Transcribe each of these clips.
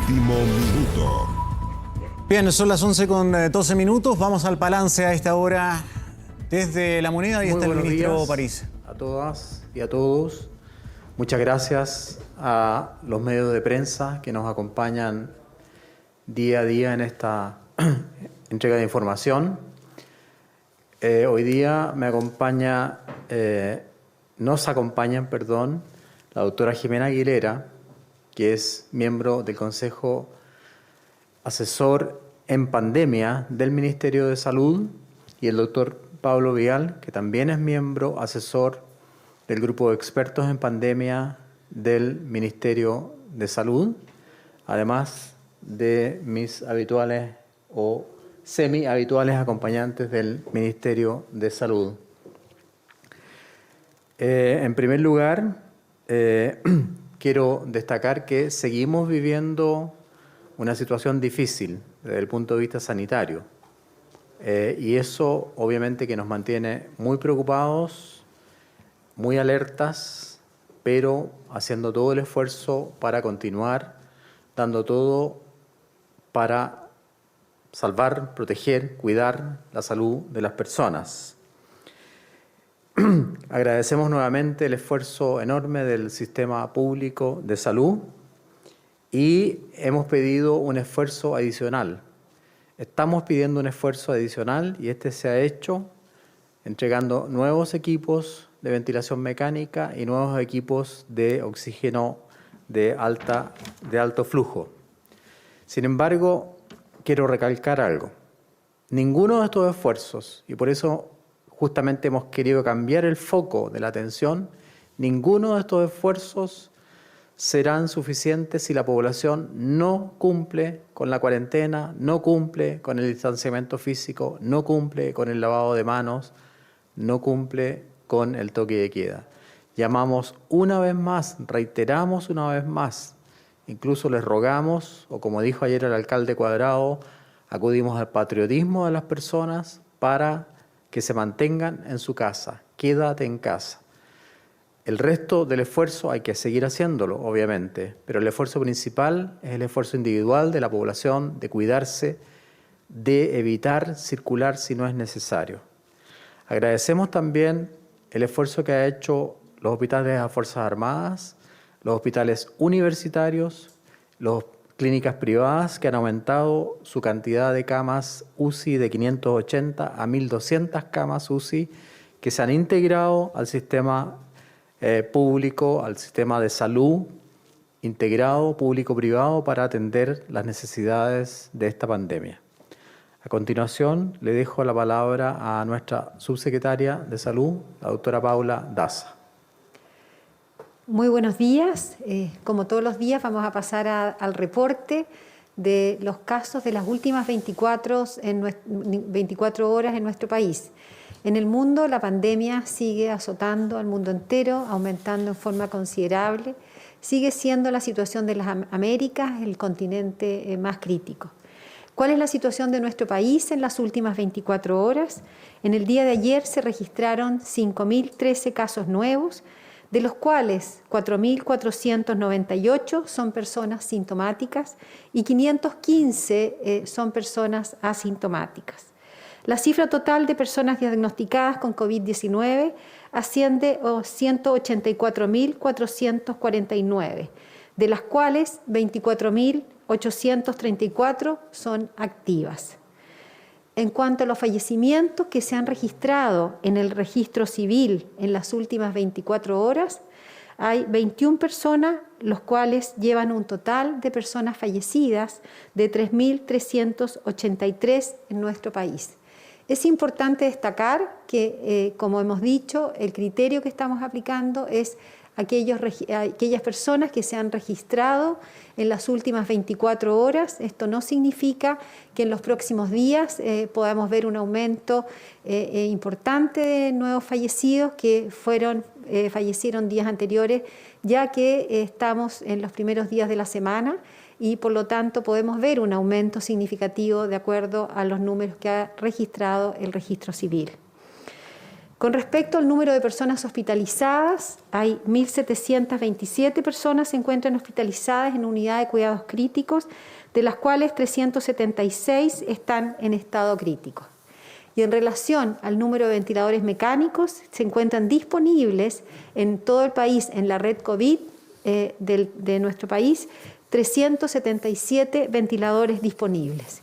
Último minuto. Bien, son las 11:12. Vamos al balance a esta hora desde La Moneda y está el ministro París. A todas y a todos. Muchas gracias a los medios de prensa que nos acompañan día a día en esta entrega de información. Hoy día nos acompañan, la doctora Jimena Aguilera, que es miembro del Consejo Asesor en Pandemia del Ministerio de Salud, y el doctor Pablo Vial, que también es miembro asesor del Grupo de Expertos en Pandemia del Ministerio de Salud, además de mis habituales o semi-habituales acompañantes del Ministerio de Salud. En primer lugar, quiero destacar que seguimos viviendo una situación difícil desde el punto de vista sanitario. Y eso obviamente que nos mantiene muy preocupados, muy alertas, pero haciendo todo el esfuerzo para continuar dando todo para salvar, proteger, cuidar la salud de las personas. Agradecemos nuevamente el esfuerzo enorme del sistema público de salud y hemos pedido un esfuerzo adicional. Estamos pidiendo un esfuerzo adicional y este se ha hecho entregando nuevos equipos de ventilación mecánica y nuevos equipos de oxígeno de alto flujo. Sin embargo, quiero recalcar algo. Ninguno de estos esfuerzos, y por eso justamente hemos querido cambiar el foco de la atención, ninguno de estos esfuerzos serán suficientes si la población no cumple con la cuarentena, no cumple con el distanciamiento físico, no cumple con el lavado de manos, no cumple con el toque de queda. Llamamos una vez más, reiteramos una vez más, incluso les rogamos, o como dijo ayer el alcalde Cuadrado, acudimos al patriotismo de las personas para que se mantengan en su casa. Quédate en casa. El resto del esfuerzo hay que seguir haciéndolo, obviamente, pero el esfuerzo principal es el esfuerzo individual de la población, de cuidarse, de evitar circular si no es necesario. Agradecemos también el esfuerzo que ha hecho los hospitales de las Fuerzas Armadas, los hospitales universitarios, las clínicas privadas que han aumentado su cantidad de camas UCI de 580 a 1.200 camas UCI que se han integrado al sistema público, al sistema de salud integrado público-privado para atender las necesidades de esta pandemia. A continuación, le dejo la palabra a nuestra subsecretaria de Salud, la doctora Paula Daza. Muy buenos días. Como todos los días vamos a pasar al reporte de los casos de las últimas 24 horas en nuestro país. En el mundo la pandemia sigue azotando al mundo entero, aumentando en forma considerable. Sigue siendo la situación de las Américas el continente más crítico. ¿Cuál es la situación de nuestro país en las últimas 24 horas? En el día de ayer se registraron 5.013 casos nuevos, de los cuales 4.498 son personas sintomáticas y 515 son personas asintomáticas. La cifra total de personas diagnosticadas con COVID-19 asciende a 184.449, de las cuales 24.834 son activas. En cuanto a los fallecimientos que se han registrado en el registro civil en las últimas 24 horas, hay 21 personas, los cuales llevan un total de personas fallecidas de 3.383 en nuestro país. Es importante destacar que, como hemos dicho, el criterio que estamos aplicando es aquellas personas que se han registrado en las últimas 24 horas. Esto no significa que en los próximos días podamos ver un aumento importante de nuevos fallecidos que fallecieron días anteriores, ya que estamos en los primeros días de la semana y por lo tanto podemos ver un aumento significativo de acuerdo a los números que ha registrado el registro civil. Con respecto al número de personas hospitalizadas, hay 1.727 personas se encuentran hospitalizadas en unidad de cuidados críticos, de las cuales 376 están en estado crítico. Y en relación al número de ventiladores mecánicos, se encuentran disponibles en todo el país, en la red COVID de nuestro país, 377 ventiladores disponibles.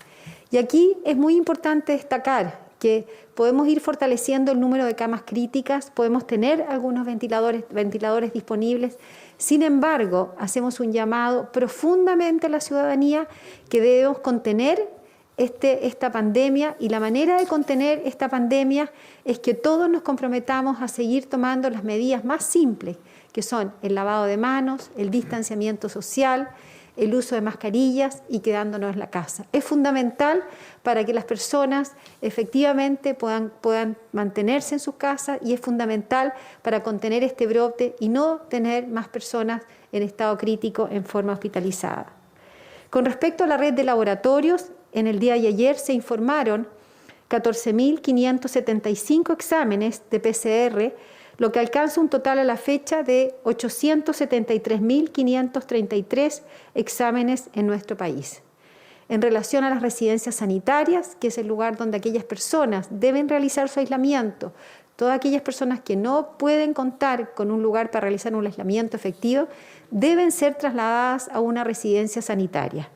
Y aquí es muy importante destacar que podemos ir fortaleciendo el número de camas críticas, podemos tener algunos ventiladores disponibles. Sin embargo, hacemos un llamado profundamente a la ciudadanía que debemos contener esta pandemia, y la manera de contener esta pandemia es que todos nos comprometamos a seguir tomando las medidas más simples, que son el lavado de manos, el distanciamiento social, el uso de mascarillas y quedándonos en la casa. Es fundamental para que las personas efectivamente puedan mantenerse en sus casas, y es fundamental para contener este brote y no tener más personas en estado crítico en forma hospitalizada. Con respecto a la red de laboratorios, en el día de ayer se informaron 14.575 exámenes de PCR, lo que alcanza un total a la fecha de 873.533 exámenes en nuestro país. En relación a las residencias sanitarias, que es el lugar donde aquellas personas deben realizar su aislamiento, todas aquellas personas que no pueden contar con un lugar para realizar un aislamiento efectivo, deben ser trasladadas a una residencia sanitaria.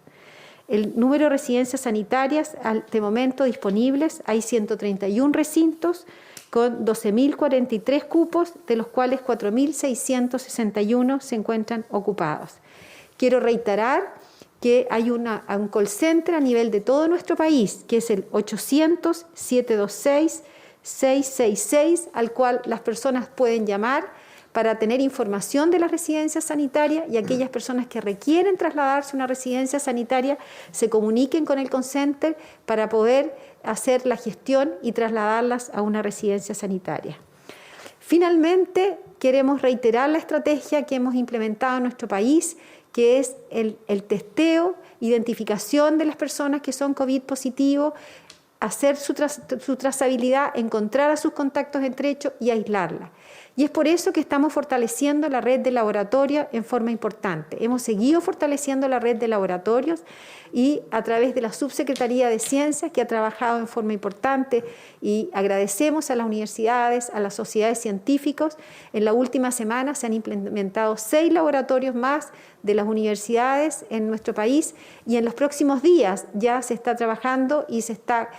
El número de residencias sanitarias, de momento disponibles, hay 131 recintos, con 12.043 cupos, de los cuales 4.661 se encuentran ocupados. Quiero reiterar que hay un call center a nivel de todo nuestro país, que es el 800-726-666, al cual las personas pueden llamar para tener información de las residencias sanitarias, y aquellas personas que requieren trasladarse a una residencia sanitaria se comuniquen con el call center para poder hacer la gestión y trasladarlas a una residencia sanitaria. Finalmente, queremos reiterar la estrategia que hemos implementado en nuestro país, que es el testeo, identificación de las personas que son COVID positivo, hacer su trazabilidad, encontrar a sus contactos estrechos y aislarla. Y es por eso que estamos fortaleciendo la red de laboratorios en forma importante. Hemos seguido fortaleciendo la red de laboratorios, y a través de la Subsecretaría de Ciencias, que ha trabajado en forma importante, y agradecemos a las universidades, a las sociedades científicas. En la última semana se han implementado 6 laboratorios más de las universidades en nuestro país, y en los próximos días ya se está trabajando y se está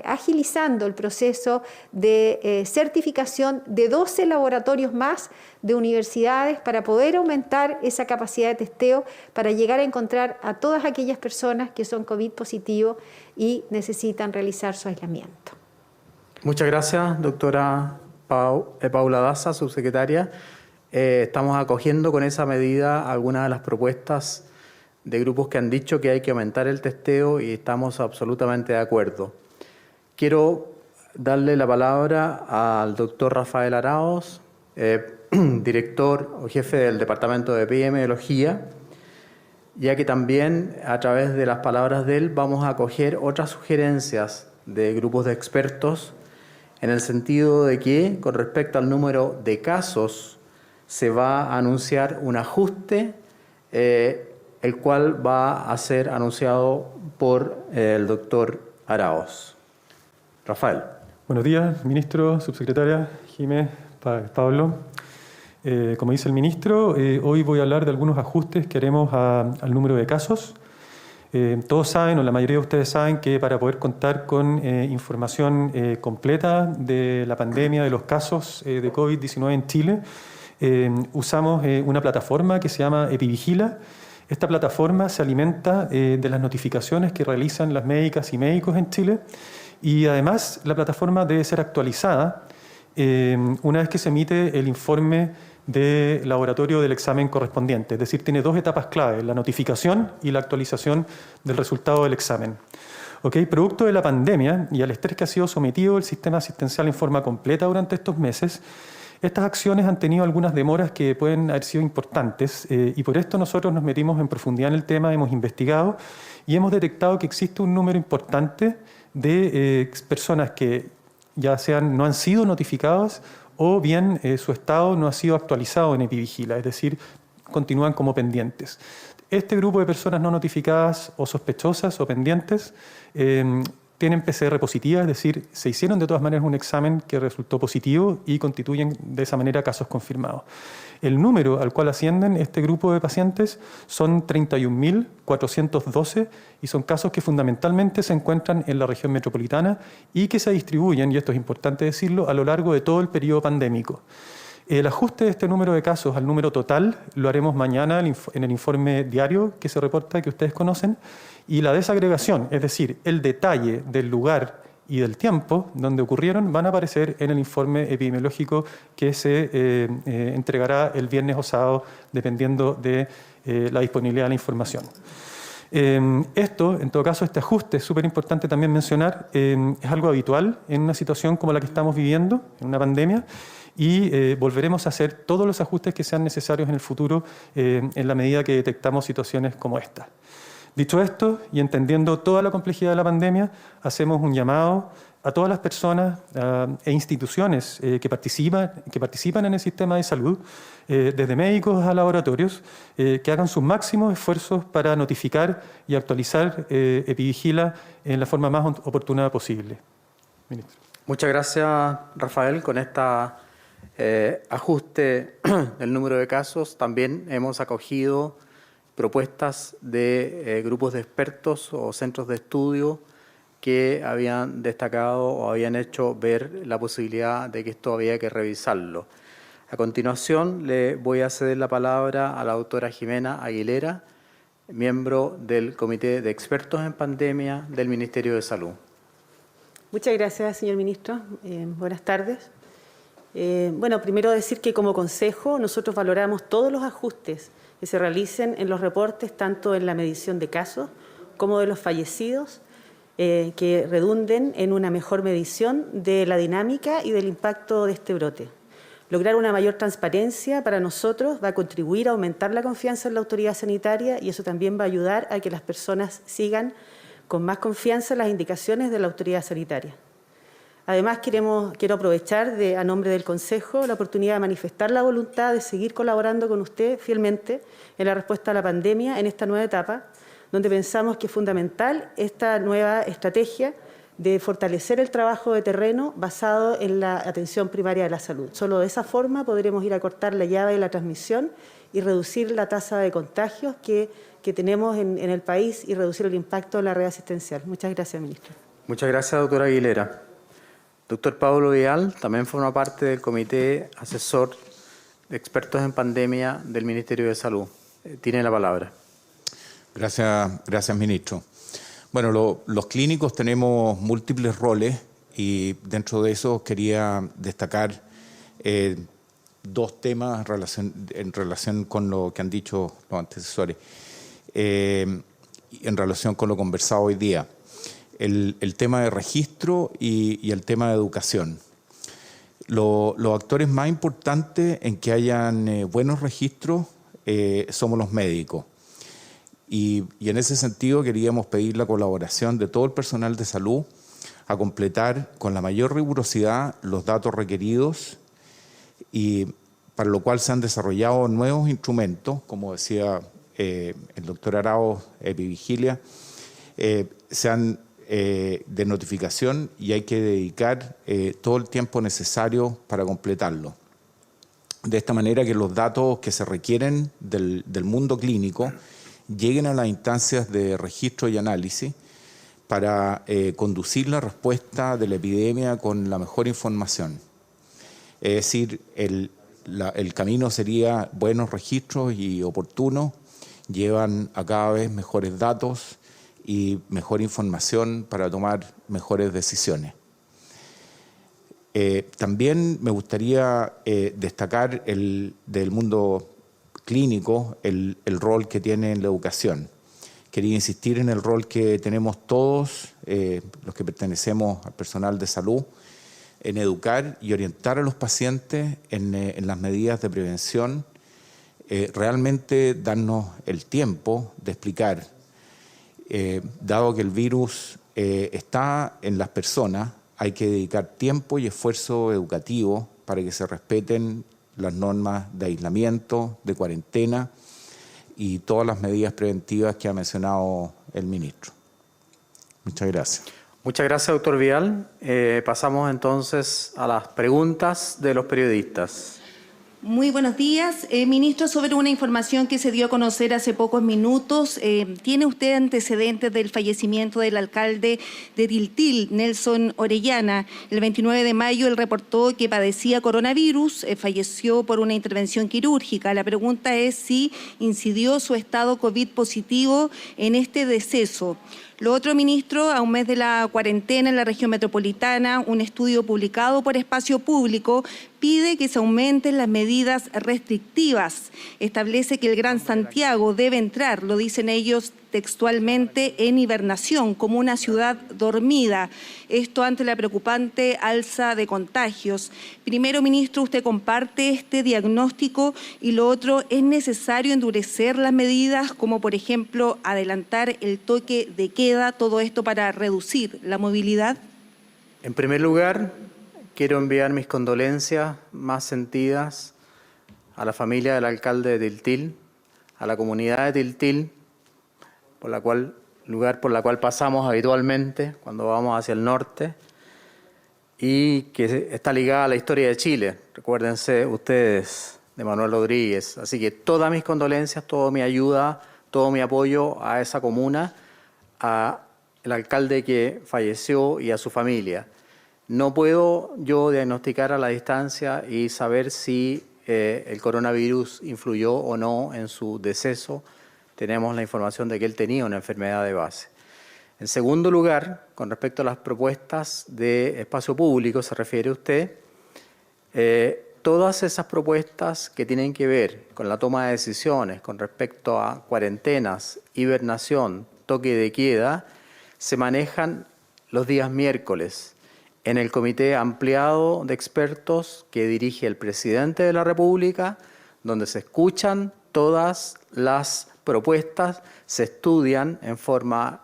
agilizando el proceso de certificación de 12 laboratorios más de universidades para poder aumentar esa capacidad de testeo, para llegar a encontrar a todas aquellas personas que son COVID positivo y necesitan realizar su aislamiento. Muchas gracias, doctora Paula Daza, subsecretaria. Estamos acogiendo con esa medida algunas de las propuestas de grupos que han dicho que hay que aumentar el testeo, y estamos absolutamente de acuerdo. Quiero darle la palabra al doctor Rafael Araoz, director o jefe del Departamento de Epidemiología, ya que también a través de las palabras de él vamos a acoger otras sugerencias de grupos de expertos, en el sentido de que, con respecto al número de casos, se va a anunciar un ajuste, el cual va a ser anunciado por el doctor Araoz. Rafael. Buenos días, ministro, subsecretaria, Jiménez, Pablo. Como dice el ministro, hoy voy a hablar de algunos ajustes que haremos al número de casos. Todos saben, o la mayoría de ustedes saben, que para poder contar con información completa de la pandemia, de los casos de COVID-19 en Chile, usamos una plataforma que se llama Epivigila. Esta plataforma se alimenta de las notificaciones que realizan las médicas y médicos en Chile, y además la plataforma debe ser actualizada una vez que se emite el informe de laboratorio del examen correspondiente. Es decir, tiene 2 etapas clave: la notificación y la actualización del resultado del examen. Producto de la pandemia y al estrés que ha sido sometido el sistema asistencial en forma completa durante estos meses, estas acciones han tenido algunas demoras que pueden haber sido importantes, y por esto nosotros nos metimos en profundidad en el tema, hemos investigado y hemos detectado que existe un número importante de personas que ya sean no han sido notificadas o bien su estado no ha sido actualizado en Epivigila, es decir, continúan como pendientes. Este grupo de personas no notificadas o sospechosas o pendientes tienen PCR positiva, es decir, se hicieron de todas maneras un examen que resultó positivo y constituyen de esa manera casos confirmados. El número al cual ascienden este grupo de pacientes son 31.412 y son casos que fundamentalmente se encuentran en la región metropolitana y que se distribuyen, y esto es importante decirlo, a lo largo de todo el periodo pandémico. El ajuste de este número de casos al número total lo haremos mañana en el informe diario que se reporta, que ustedes conocen, y la desagregación, es decir, el detalle del lugar y del tiempo donde ocurrieron, van a aparecer en el informe epidemiológico que se entregará el viernes o sábado, dependiendo de la disponibilidad de la información. Esto, en todo caso, este ajuste es súper importante también mencionar, es algo habitual en una situación como la que estamos viviendo, en una pandemia, y volveremos a hacer todos los ajustes que sean necesarios en el futuro en la medida que detectamos situaciones como esta. Dicho esto, y entendiendo toda la complejidad de la pandemia, hacemos un llamado a todas las personas e instituciones que participan en el sistema de salud, desde médicos a laboratorios, que hagan sus máximos esfuerzos para notificar y actualizar Epivigila en la forma más oportuna posible. Ministro. Muchas gracias, Rafael. Con esta ajuste del número de casos, también hemos acogido propuestas de grupos de expertos o centros de estudio que habían destacado o habían hecho ver la posibilidad de que esto había que revisarlo. A continuación, le voy a ceder la palabra a la doctora Jimena Aguilera, miembro del Comité de Expertos en Pandemia del Ministerio de Salud. Muchas gracias, señor ministro. Buenas tardes. Bueno, primero decir que como Consejo nosotros valoramos todos los ajustes que se realicen en los reportes, tanto en la medición de casos como de los fallecidos, que redunden en una mejor medición de la dinámica y del impacto de este brote. Lograr una mayor transparencia para nosotros va a contribuir a aumentar la confianza en la autoridad sanitaria y eso también va a ayudar a que las personas sigan con más confianza las indicaciones de la autoridad sanitaria. Además, quiero aprovechar a nombre del Consejo la oportunidad de manifestar la voluntad de seguir colaborando con usted fielmente en la respuesta a la pandemia en esta nueva etapa, donde pensamos que es fundamental esta nueva estrategia de fortalecer el trabajo de terreno basado en la atención primaria de la salud. Solo de esa forma podremos ir a cortar la llave de la transmisión y reducir la tasa de contagios que tenemos en el país y reducir el impacto en la red asistencial. Muchas gracias, ministro. Muchas gracias, doctora Aguilera. Doctor Pablo Vidal también forma parte del Comité Asesor de Expertos en Pandemia del Ministerio de Salud. Tiene la palabra. Gracias, ministro. Bueno, los clínicos tenemos múltiples roles y dentro de eso quería destacar dos temas en relación con lo que han dicho los antecesores, en relación con lo conversado hoy día. El tema de registro y el tema de educación. Los actores más importantes en que hayan buenos registros somos los médicos. Y en ese sentido queríamos pedir la colaboración de todo el personal de salud a completar con la mayor rigurosidad los datos requeridos y para lo cual se han desarrollado nuevos instrumentos, como decía el doctor Arauz, Epivigilia, de notificación y hay que dedicar todo el tiempo necesario para completarlo. De esta manera que los datos que se requieren del mundo clínico lleguen a las instancias de registro y análisis para conducir la respuesta de la epidemia con la mejor información. Es decir, el camino sería buenos registros y oportunos, llevan a cada vez mejores datos y mejor información para tomar mejores decisiones. También me gustaría destacar del mundo clínico el rol que tiene en la educación. Quería insistir en el rol que tenemos todos, los que pertenecemos al personal de salud, en educar y orientar a los pacientes en las medidas de prevención, realmente darnos el tiempo de explicar, dado que el virus está en las personas, hay que dedicar tiempo y esfuerzo educativo para que se respeten las normas de aislamiento, de cuarentena y todas las medidas preventivas que ha mencionado el ministro. Muchas gracias. Muchas gracias, doctor Vial. Pasamos entonces a las preguntas de los periodistas. Muy buenos días. Ministro, sobre una información que se dio a conocer hace pocos minutos, ¿tiene usted antecedentes del fallecimiento del alcalde de Tiltil, Nelson Orellana? El 29 de mayo él reportó que padecía coronavirus, falleció por una intervención quirúrgica. La pregunta es si incidió su estado COVID positivo en este deceso. Lo otro, ministro, a un mes de la cuarentena en la región metropolitana, un estudio publicado por Espacio Público pide que se aumenten las medidas restrictivas. Establece que el Gran Santiago debe entrar, lo dicen ellos textualmente, en hibernación, como una ciudad dormida. Esto ante la preocupante alza de contagios. Primero, ministro, ¿usted comparte este diagnóstico? Y lo otro, ¿es necesario endurecer las medidas, como por ejemplo adelantar el toque de queda, todo esto para reducir la movilidad? En primer lugar, quiero enviar mis condolencias más sentidas a la familia del alcalde de Tiltil, a la comunidad de Tiltil, lugar por la cual pasamos habitualmente cuando vamos hacia el norte y que está ligada a la historia de Chile. Recuérdense ustedes de Manuel Rodríguez. Así que todas mis condolencias, toda mi ayuda, todo mi apoyo a esa comuna, al alcalde que falleció y a su familia. No puedo yo diagnosticar a la distancia y saber si el coronavirus influyó o no en su deceso. Tenemos la información de que él tenía una enfermedad de base. En segundo lugar, con respecto a las propuestas de Espacio Público, se refiere usted, todas esas propuestas que tienen que ver con la toma de decisiones con respecto a cuarentenas, hibernación, toque de queda, se manejan los días miércoles en el comité ampliado de expertos que dirige el presidente de la República, donde se escuchan todas las propuestas, se estudian en forma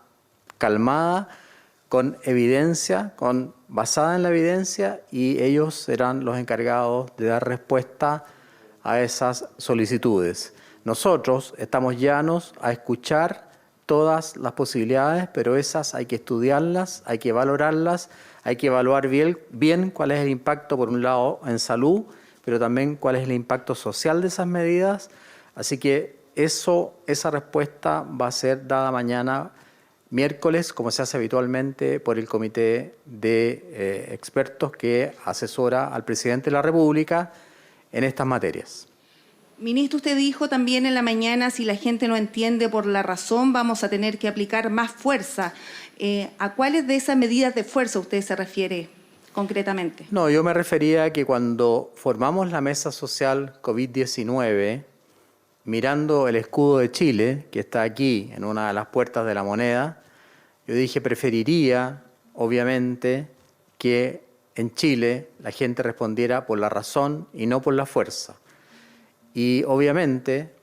calmada, con evidencia, basada en la evidencia, y ellos serán los encargados de dar respuesta a esas solicitudes. Nosotros estamos llanos a escuchar todas las posibilidades, pero esas hay que estudiarlas, hay que valorarlas, hay que evaluar bien cuál es el impacto, por un lado, en salud, pero también cuál es el impacto social de esas medidas. Así que esa respuesta va a ser dada mañana, miércoles, como se hace habitualmente, por el comité de expertos que asesora al presidente de la República en estas materias. Ministro, usted dijo también en la mañana, si la gente no entiende por la razón, vamos a tener que aplicar más fuerza. ¿A cuáles de esas medidas de fuerza usted se refiere concretamente? No, yo me refería a que cuando formamos la mesa social COVID-19, mirando el escudo de Chile, que está aquí en una de las puertas de la Moneda, yo dije, preferiría, obviamente, que en Chile la gente respondiera por la razón y no por la fuerza. Y obviamente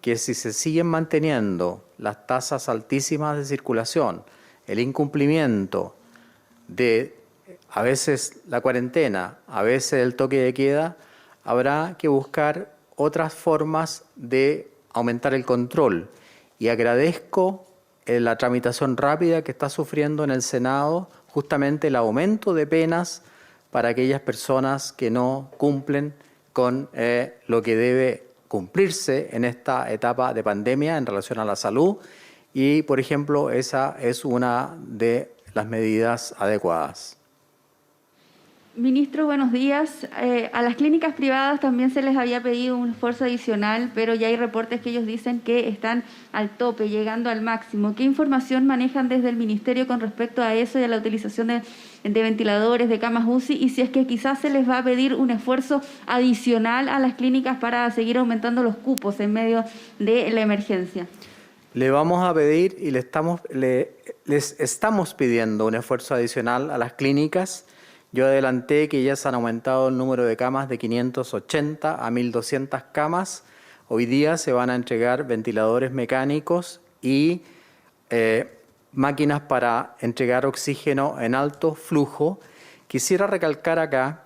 que si se siguen manteniendo las tasas altísimas de circulación, el incumplimiento de a veces la cuarentena, a veces el toque de queda, habrá que buscar otras formas de aumentar el control. Y agradezco la tramitación rápida que está sufriendo en el Senado justamente el aumento de penas para aquellas personas que no cumplen con lo que debe cumplirse en esta etapa de pandemia en relación a la salud y, por ejemplo, esa es una de las medidas adecuadas. Ministro, buenos días. A las clínicas privadas también se les había pedido un esfuerzo adicional, pero ya hay reportes que ellos dicen que están al tope, llegando al máximo. ¿Qué información manejan desde el Ministerio con respecto a eso y a la utilización de ventiladores, de camas UCI? Y si es que quizás se les va a pedir un esfuerzo adicional a las clínicas para seguir aumentando los cupos en medio de la emergencia. Le vamos a pedir y les estamos pidiendo un esfuerzo adicional a las clínicas. Yo adelanté que ya se han aumentado el número de camas de 580 a 1.200 camas. Hoy día se van a entregar ventiladores mecánicos y máquinas para entregar oxígeno en alto flujo. Quisiera recalcar acá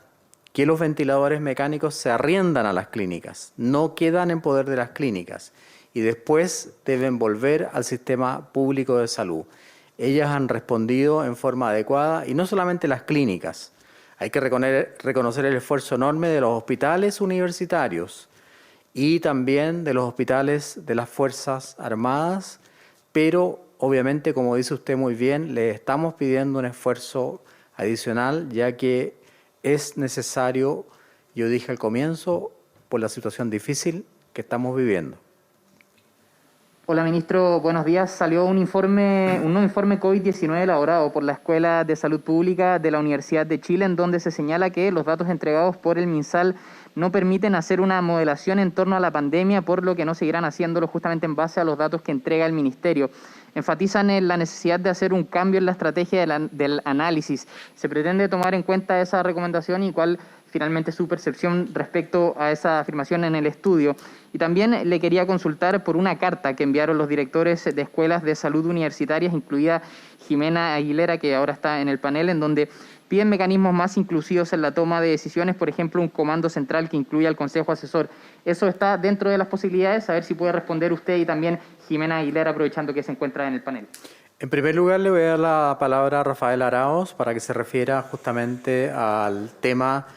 que los ventiladores mecánicos se arriendan a las clínicas, no quedan en poder de las clínicas y después deben volver al sistema público de salud. Ellas han respondido en forma adecuada y no solamente las clínicas. Hay que reconocer el esfuerzo enorme de los hospitales universitarios y también de los hospitales de las Fuerzas Armadas, pero obviamente, como dice usted muy bien, le estamos pidiendo un esfuerzo adicional, ya que es necesario, yo dije al comienzo, por la situación difícil que estamos viviendo. Hola, ministro. Buenos días. Salió un nuevo informe COVID-19 elaborado por la Escuela de Salud Pública de la Universidad de Chile, en donde se señala que los datos entregados por el MinSal no permiten hacer una modelación en torno a la pandemia, por lo que no seguirán haciéndolo justamente en base a los datos que entrega el Ministerio. Enfatizan en la necesidad de hacer un cambio en la estrategia del análisis. ¿Se pretende tomar en cuenta esa recomendación y cuál finalmente su percepción respecto a esa afirmación en el estudio? Y también le quería consultar por una carta que enviaron los directores de escuelas de salud universitarias, incluida Jimena Aguilera, que ahora está en el panel, en donde piden mecanismos más inclusivos en la toma de decisiones, por ejemplo, un comando central que incluya al Consejo Asesor. ¿Eso está dentro de las posibilidades? A ver si puede responder usted y también Jimena Aguilera, aprovechando que se encuentra en el panel. En primer lugar, le voy a dar la palabra a Rafael Arauz para que se refiera justamente al tema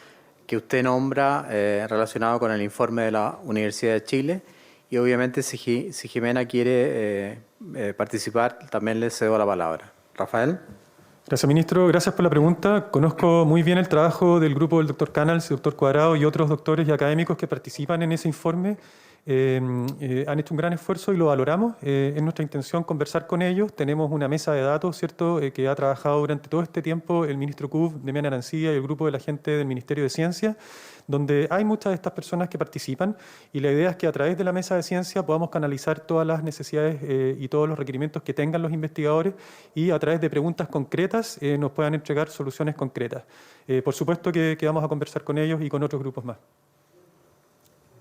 que usted nombra relacionado con el informe de la Universidad de Chile. Y obviamente si Jimena quiere participar, también le cedo la palabra. Rafael. Gracias, ministro. Gracias por la pregunta. Conozco muy bien el trabajo del grupo del doctor Canals, el doctor Cuadrado y otros doctores y académicos que participan en ese informe. Han hecho un gran esfuerzo y lo valoramos. Es nuestra intención conversar con ellos. Tenemos una mesa de datos, ¿cierto?, que ha trabajado durante todo este tiempo el ministro Cub, Demian Arancilla y el grupo de la gente del Ministerio de Ciencia, donde hay muchas de estas personas que participan y la idea es que a través de la mesa de ciencia podamos canalizar todas las necesidades y todos los requerimientos que tengan los investigadores y a través de preguntas concretas nos puedan entregar soluciones concretas. Por supuesto que vamos a conversar con ellos y con otros grupos más.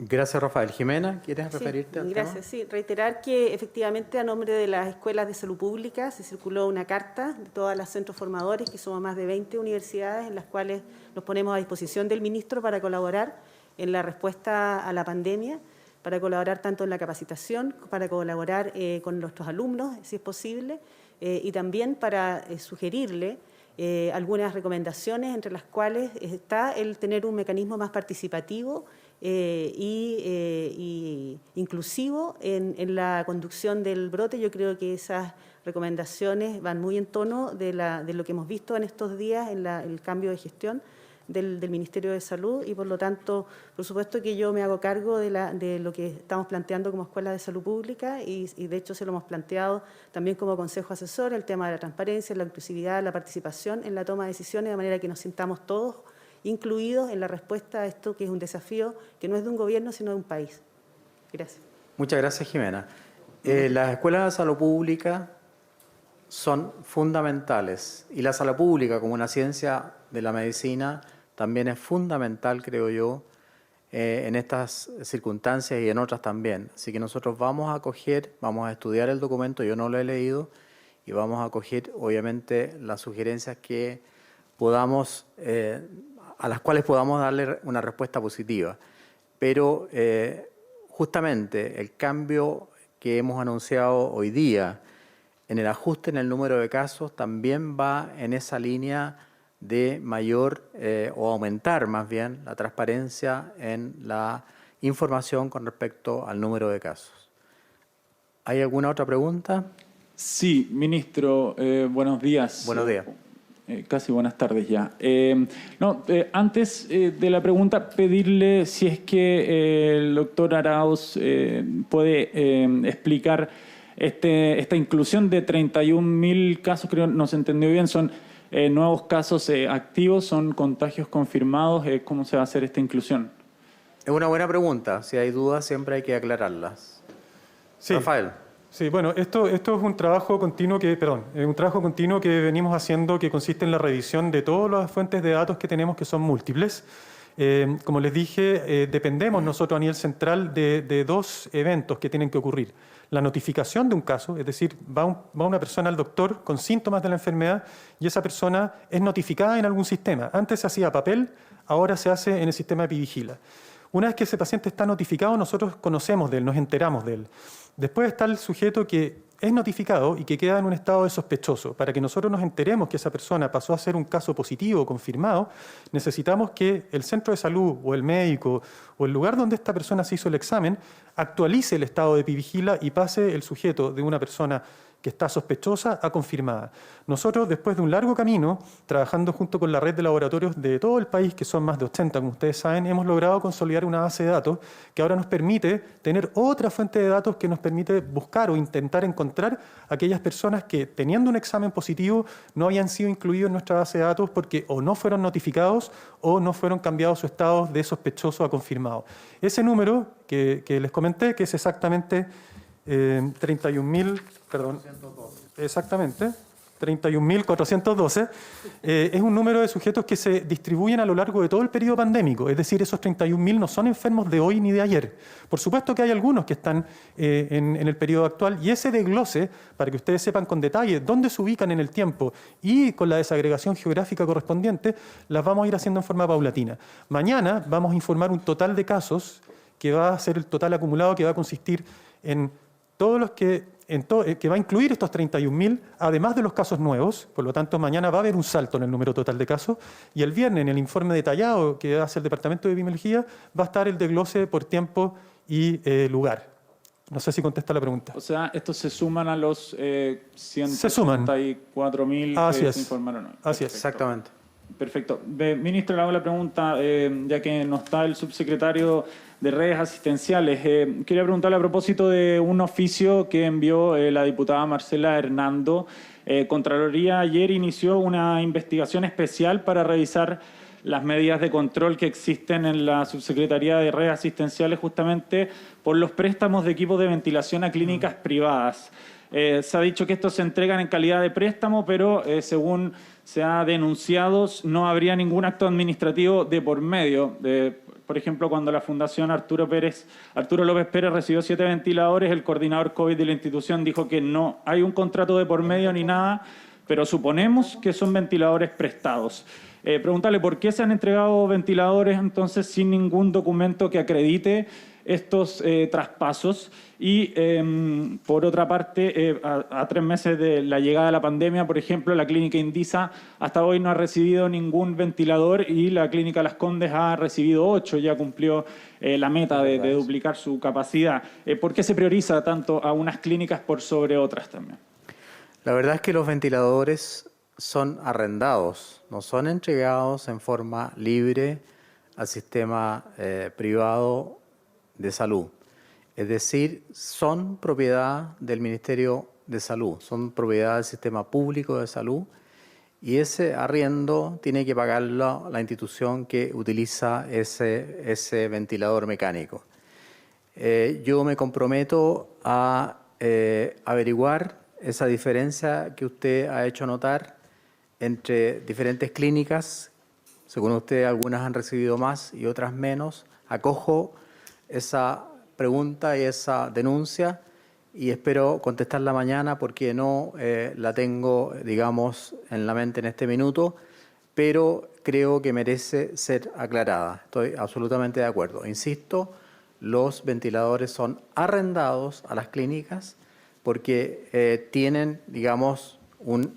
Gracias, Rafael. Jimena, ¿quieres referirte al tema? Gracias. Sí, reiterar que efectivamente a nombre de las escuelas de salud pública se circuló una carta de todos los centros formadores, que somos más de 20 universidades, en las cuales nos ponemos a disposición del ministro para colaborar en la respuesta a la pandemia, para colaborar tanto en la capacitación, para colaborar con nuestros alumnos, si es posible, y también para sugerirle algunas recomendaciones, entre las cuales está el tener un mecanismo más participativo y inclusivo en la conducción del brote. Yo creo que esas recomendaciones van muy en tono de lo que hemos visto en estos días en el cambio de gestión del Ministerio de Salud y, por lo tanto, por supuesto que yo me hago cargo de lo que estamos planteando como Escuela de Salud Pública y de hecho se lo hemos planteado también como Consejo Asesor, el tema de la transparencia, la inclusividad, la participación en la toma de decisiones, de manera que nos sintamos todos incluidos en la respuesta a esto, que es un desafío que no es de un gobierno, sino de un país. Gracias. Muchas gracias, Jimena. Las escuelas de salud pública son fundamentales y la salud pública como una ciencia de la medicina también es fundamental, creo yo, en estas circunstancias y en otras también. Así que nosotros vamos a acoger, vamos a estudiar el documento, yo no lo he leído, y vamos a acoger, obviamente, las sugerencias que podamos, a las cuales podamos darle una respuesta positiva. Pero justamente el cambio que hemos anunciado hoy día en el ajuste en el número de casos también va en esa línea de mayor o aumentar más bien la transparencia en la información con respecto al número de casos. ¿Hay alguna otra pregunta? Sí, ministro, buenos días. Buenos días. Casi buenas tardes ya. Antes de la pregunta, pedirle si es que el doctor Arauz puede explicar esta inclusión de 31.000 casos, creo no se entendió bien, son nuevos casos activos, son contagios confirmados. ¿Cómo se va a hacer esta inclusión? Es una buena pregunta. Si hay dudas, siempre hay que aclararlas. Sí. Rafael. Sí, bueno, esto es un trabajo continuo que venimos haciendo, que consiste en la revisión de todas las fuentes de datos que tenemos, que son múltiples. Como les dije, dependemos nosotros a nivel central de dos eventos que tienen que ocurrir. La notificación de un caso, es decir, va una persona al doctor con síntomas de la enfermedad y esa persona es notificada en algún sistema. Antes se hacía a papel, ahora se hace en el sistema Epivigila. Una vez que ese paciente está notificado, nosotros conocemos de él, nos enteramos de él. Después está el sujeto que es notificado y que queda en un estado de sospechoso. Para que nosotros nos enteremos que esa persona pasó a ser un caso positivo, confirmado, necesitamos que el centro de salud o el médico o el lugar donde esta persona se hizo el examen actualice el estado de Epivigila y pase el sujeto de una persona que está sospechosa a confirmada. Nosotros, después de un largo camino, trabajando junto con la red de laboratorios de todo el país, que son más de 80, como ustedes saben, hemos logrado consolidar una base de datos que ahora nos permite tener otra fuente de datos que nos permite buscar o intentar encontrar aquellas personas que, teniendo un examen positivo, no habían sido incluidos en nuestra base de datos porque o no fueron notificados o no fueron cambiados su estado de sospechoso a confirmado. Ese número que les comenté, que es exactamente 31.000, perdón, exactamente, 31.412, es un número de sujetos que se distribuyen a lo largo de todo el periodo pandémico, es decir, esos 31.000 no son enfermos de hoy ni de ayer. Por supuesto que hay algunos que están en el periodo actual y ese desglose, para que ustedes sepan con detalle dónde se ubican en el tiempo y con la desagregación geográfica correspondiente, las vamos a ir haciendo en forma paulatina. Mañana vamos a informar un total de casos que va a ser el total acumulado que va a consistir en todos los que va a incluir estos 31.000, además de los casos nuevos. Por lo tanto, mañana va a haber un salto en el número total de casos y el viernes, en el informe detallado que hace el Departamento de Epidemiología, va a estar el desglose por tiempo y lugar. No sé si contesta la pregunta. O sea, estos se suman a los 134.000 que se informaron hoy. Así es. Exactamente. Perfecto. Ministro, le hago la pregunta, ya que no está el subsecretario de redes asistenciales. Quería preguntarle a propósito de un oficio que envió la diputada Marcela Hernando. Contraloría ayer inició una investigación especial para revisar las medidas de control que existen en la Subsecretaría de Redes Asistenciales justamente por los préstamos de equipos de ventilación a clínicas privadas. Se ha dicho que estos se entregan en calidad de préstamo, pero según se ha denunciado, no habría ningún acto administrativo de por medio. Por ejemplo, cuando la Fundación Arturo López Pérez recibió 7 ventiladores, el coordinador COVID de la institución dijo que no hay un contrato de por medio ni nada, pero suponemos que son ventiladores prestados. Preguntarle por qué se han entregado ventiladores entonces sin ningún documento que acredite estos traspasos y, por otra parte, a 3 meses de la llegada de la pandemia, por ejemplo, la clínica Indisa hasta hoy no ha recibido ningún ventilador y la clínica Las Condes ha recibido 8, ya cumplió la meta de duplicar su capacidad. ¿Por qué se prioriza tanto a unas clínicas por sobre otras también? La verdad es que los ventiladores son arrendados, no son entregados en forma libre al sistema privado de salud. Es decir, son propiedad del Ministerio de Salud, son propiedad del sistema público de salud y ese arriendo tiene que pagarlo la institución que utiliza ese ventilador mecánico. Yo me comprometo a averiguar esa diferencia que usted ha hecho notar entre diferentes clínicas. Según usted, algunas han recibido más y otras menos. Acojo esa pregunta y esa denuncia y espero contestarla mañana porque no la tengo, digamos, en la mente en este minuto, pero creo que merece ser aclarada. Estoy absolutamente de acuerdo. Insisto, los ventiladores son arrendados a las clínicas porque tienen, digamos,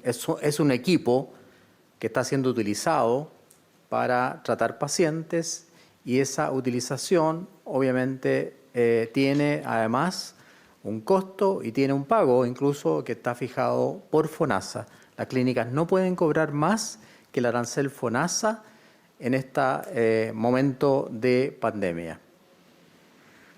es un equipo que está siendo utilizado para tratar pacientes y esa utilización obviamente tiene además un costo y tiene un pago incluso que está fijado por FONASA. Las clínicas no pueden cobrar más que el arancel FONASA en este momento de pandemia.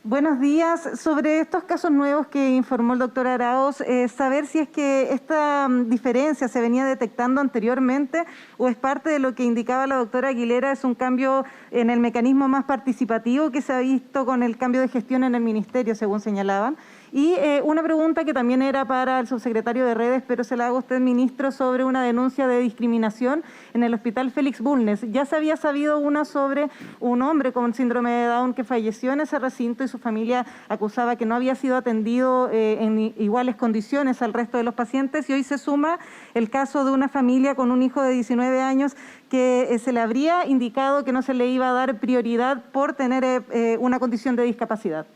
Buenos días. Sobre estos casos nuevos que informó el doctor Arauz, saber si es que esta diferencia se venía detectando anteriormente o es parte de lo que indicaba la doctora Aguilera, es un cambio en el mecanismo más participativo que se ha visto con el cambio de gestión en el ministerio, según señalaban. Y una pregunta que también era para el subsecretario de Redes, pero se la hago a usted, ministro, sobre una denuncia de discriminación en el Hospital Félix Bulnes. Ya se había sabido una sobre un hombre con síndrome de Down que falleció en ese recinto y su familia acusaba que no había sido atendido en iguales condiciones al resto de los pacientes, y hoy se suma el caso de una familia con un hijo de 19 años que se le habría indicado que no se le iba a dar prioridad por tener una condición de discapacidad.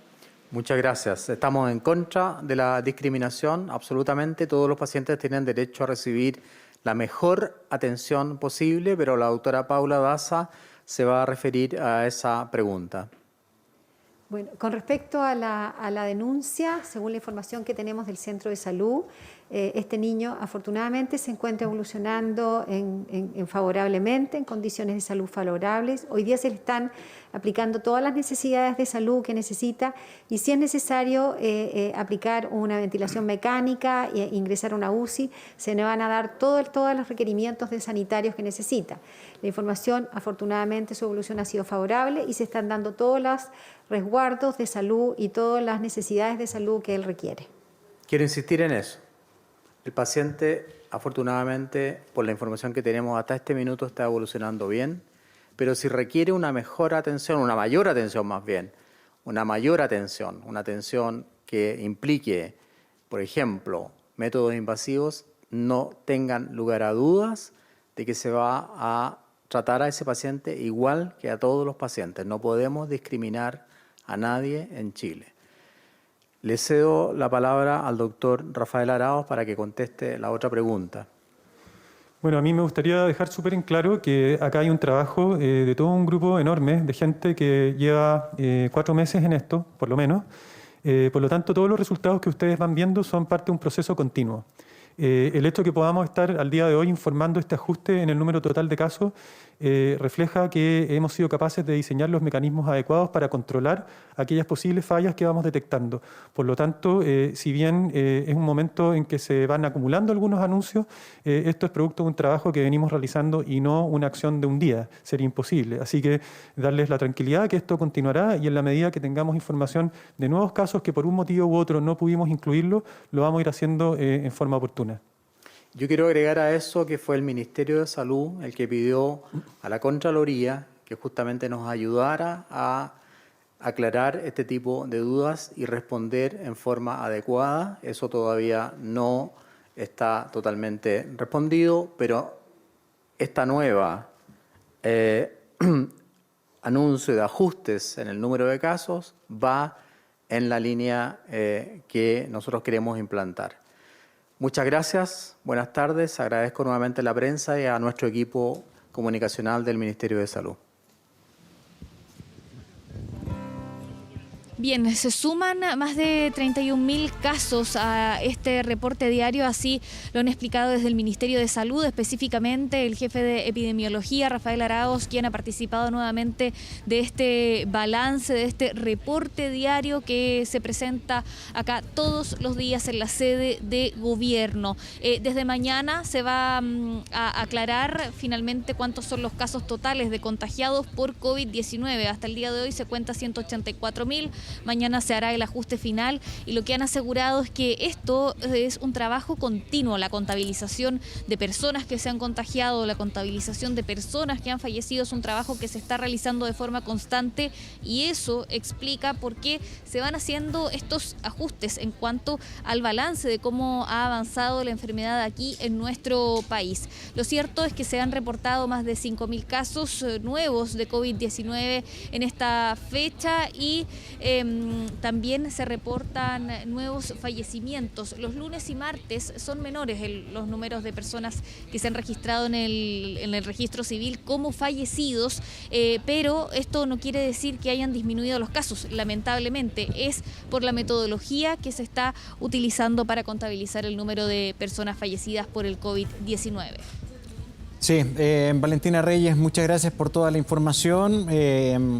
Muchas gracias. Estamos en contra de la discriminación. Absolutamente todos los pacientes tienen derecho a recibir la mejor atención posible, pero la doctora Paula Daza se va a referir a esa pregunta. Bueno, con respecto a la denuncia, según la información que tenemos del Centro de Salud, este niño afortunadamente se encuentra evolucionando favorablemente, en condiciones de salud favorables. Hoy día se le están aplicando todas las necesidades de salud que necesita, y si es necesario aplicar una ventilación mecánica e ingresar a una UCI, se le van a dar todos los requerimientos sanitarios que necesita. La información, afortunadamente, su evolución ha sido favorable y se están dando todos los resguardos de salud y todas las necesidades de salud que él requiere. Quiero insistir en eso. El paciente, afortunadamente, por la información que tenemos hasta este minuto, está evolucionando bien, pero si requiere una mejor atención, una mayor atención más bien, una atención que implique, por ejemplo, métodos invasivos, no tengan lugar a dudas de que se va a tratar a ese paciente igual que a todos los pacientes. No podemos discriminar a nadie en Chile. Le cedo la palabra al doctor Rafael Arauz para que conteste la otra pregunta. Bueno, a mí me gustaría dejar súper en claro que acá hay un trabajo de todo un grupo enorme de gente que lleva 4 meses en esto, por lo menos. Por lo tanto, todos los resultados que ustedes van viendo son parte de un proceso continuo. El hecho de que podamos estar al día de hoy informando este ajuste en el número total de casos refleja que hemos sido capaces de diseñar los mecanismos adecuados para controlar aquellas posibles fallas que vamos detectando. Por lo tanto, si bien es un momento en que se van acumulando algunos anuncios, esto es producto de un trabajo que venimos realizando y no una acción de un día. Sería imposible. Así que darles la tranquilidad que esto continuará, y en la medida que tengamos información de nuevos casos que por un motivo u otro no pudimos incluirlo, lo vamos a ir haciendo en forma oportuna. Yo quiero agregar a eso que fue el Ministerio de Salud el que pidió a la Contraloría que justamente nos ayudara a aclarar este tipo de dudas y responder en forma adecuada. Eso todavía no está totalmente respondido, pero esta nueva anuncio de ajustes en el número de casos va en la línea que nosotros queremos implantar. Muchas gracias, buenas tardes. Agradezco nuevamente a la prensa y a nuestro equipo comunicacional del Ministerio de Salud. Bien, se suman más de 31.000 casos a este reporte diario, así lo han explicado desde el Ministerio de Salud, específicamente el jefe de epidemiología, Rafael Arauz, quien ha participado nuevamente de este balance, de este reporte diario que se presenta acá todos los días en la sede de gobierno. Desde mañana se va a aclarar finalmente cuántos son los casos totales de contagiados por COVID-19. Hasta el día de hoy se cuenta 184.000. Mañana se hará el ajuste final y lo que han asegurado es que esto es un trabajo continuo, la contabilización de personas que se han contagiado, la contabilización de personas que han fallecido es un trabajo que se está realizando de forma constante, y eso explica por qué se van haciendo estos ajustes en cuanto al balance de cómo ha avanzado la enfermedad aquí en nuestro país. Lo cierto es que se han reportado más de 5.000 casos nuevos de COVID-19 en esta fecha y también se reportan nuevos fallecimientos. Los lunes y martes son menores los números de personas que se han registrado en el registro civil como fallecidos, pero esto no quiere decir que hayan disminuido los casos. Lamentablemente es por la metodología que se está utilizando para contabilizar el número de personas fallecidas por el COVID-19. Sí, Valentina Reyes, muchas gracias por toda la información.